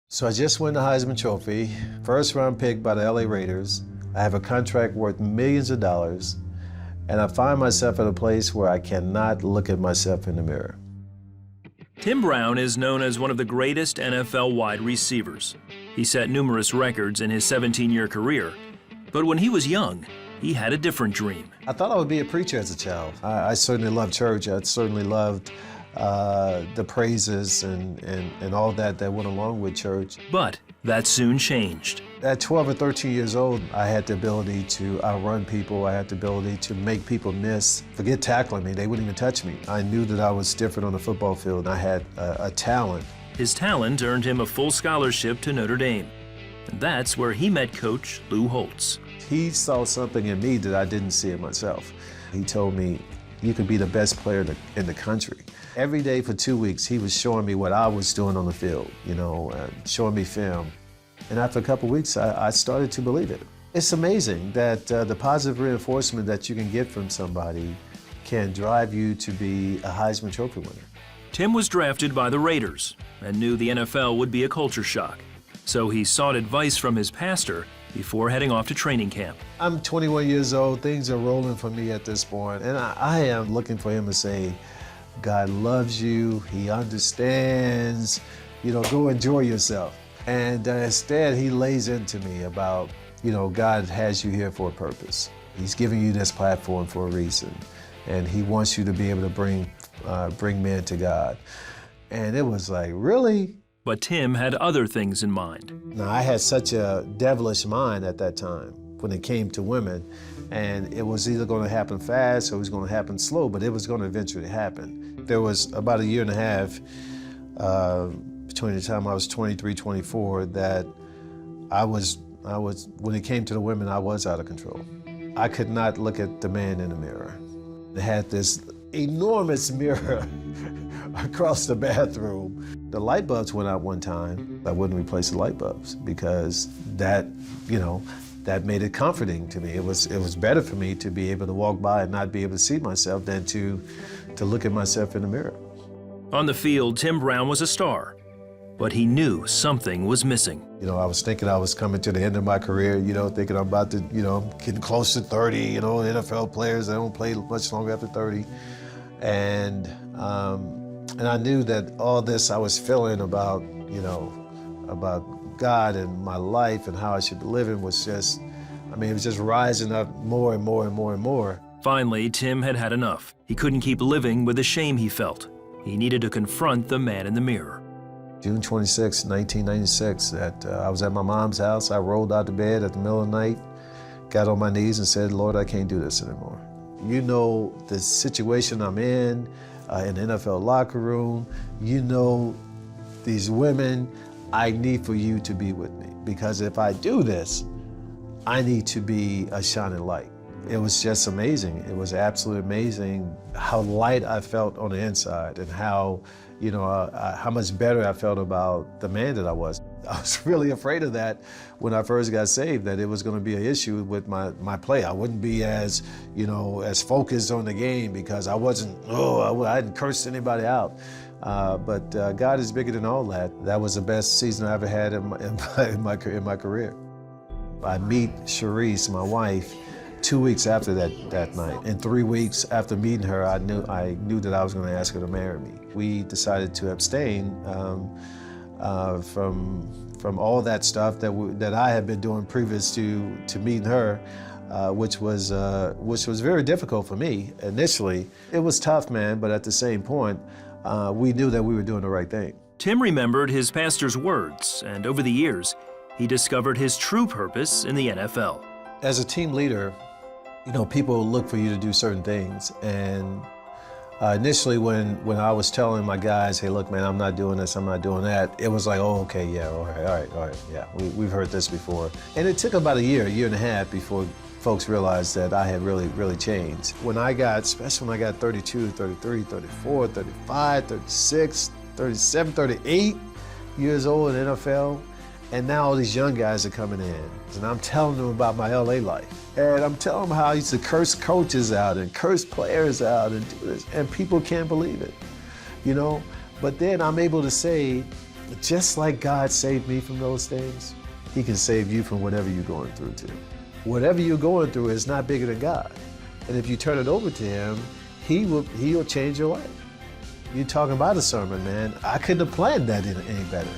So I just won the Heisman Trophy, first round pick by the LA Raiders. I have a contract worth millions of dollars, and I find myself at a place where I cannot look at myself in the mirror. Tim Brown is known as one of the greatest NFL wide receivers. He set numerous records in his 17-year career, but when he was young, he had a different dream. I thought I would be a preacher as a child. I certainly loved church. I certainly loved the praises and all that went along with church. But that soon changed. At 12 or 13 years old, I had the ability to outrun people. I had the ability to make people miss. Forget tackling me, they wouldn't even touch me. I knew that I was different on the football field, and I had a talent. His talent earned him a full scholarship to Notre Dame. And that's where he met Coach Lou Holtz. He saw something in me that I didn't see in myself. He told me, you could be the best player in the country. Every day for 2 weeks, he was showing me what I was doing on the field, showing me film. And after a couple weeks, I started to believe it. It's amazing that the positive reinforcement that you can get from somebody can drive you to be a Heisman Trophy winner. Tim was drafted by the Raiders and knew the NFL would be a culture shock. So he sought advice from his pastor before heading off to training camp. I'm 21 years old, things are rolling for me at this point, and I am looking for him to say, God loves you, he understands, go enjoy yourself. And instead, he lays into me about, God has you here for a purpose. He's giving you this platform for a reason, and he wants you to be able to bring men to God. And it was like, really? But Tim had other things in mind. Now, I had such a devilish mind at that time when it came to women, and it was either going to happen fast or it was going to happen slow, but it was going to eventually happen. There was about a year and a half between the time I was 23, 24, that I was, when it came to the women, I was out of control. I could not look at the man in the mirror. It had this enormous mirror across the bathroom. The light bulbs went out one time. I wouldn't replace the light bulbs because that made it comforting to me. It was better for me to be able to walk by and not be able to see myself than to look at myself in the mirror. On the field, Tim Brown was a star, but he knew something was missing. I was thinking I was coming to the end of my career, thinking I'm about to, getting close to 30, NFL players, they don't play much longer after 30. And I knew that all this I was feeling about, about God and my life and how I should be living was just, it was just rising up more and more and more and more. Finally, Tim had had enough. He couldn't keep living with the shame he felt. He needed to confront the man in the mirror. June 26, 1996, I was at my mom's house. I rolled out of bed at the middle of the night, got on my knees and said, Lord, I can't do this anymore. You know the situation I'm in the NFL locker room. You know these women. I need for you to be with me, because if I do this, I need to be a shining light. It was just amazing. It was absolutely amazing how light I felt on the inside and how much better I felt about the man that I was. I was really afraid of that when I first got saved, that it was going to be an issue with my play. I wouldn't be as focused on the game because I hadn't cursed anybody out. But God is bigger than all that. That was the best season I ever had in my career. I meet Sharice, my wife, 2 weeks after that night. And 3 weeks after meeting her, I knew that I was going to ask her to marry me. We decided to abstain from all that stuff that I had been doing previous to meeting her, which was very difficult for me initially. It was tough, man, but at the same point, we knew that we were doing the right thing. Tim remembered his pastor's words, and over the years, he discovered his true purpose in the NFL. As a team leader, people look for you to do certain things. And initially when I was telling my guys, hey, look, man, I'm not doing this, I'm not doing that, it was like, oh, okay, yeah, all right, yeah, we've heard this before. And it took about a year and a half before folks realized that I had really, really changed. Especially when I got 32, 33, 34, 35, 36, 37, 38 years old in NFL, and now all these young guys are coming in, and I'm telling them about my LA life. And I'm telling them how I used to curse coaches out and curse players out and do this, and people can't believe it, But then I'm able to say, Just like God saved me from those things, he can save you from whatever you're going through too. Whatever you're going through is not bigger than God. And if you turn it over to him, he'll change your life. You're talking about a sermon, man. I couldn't have planned that any better.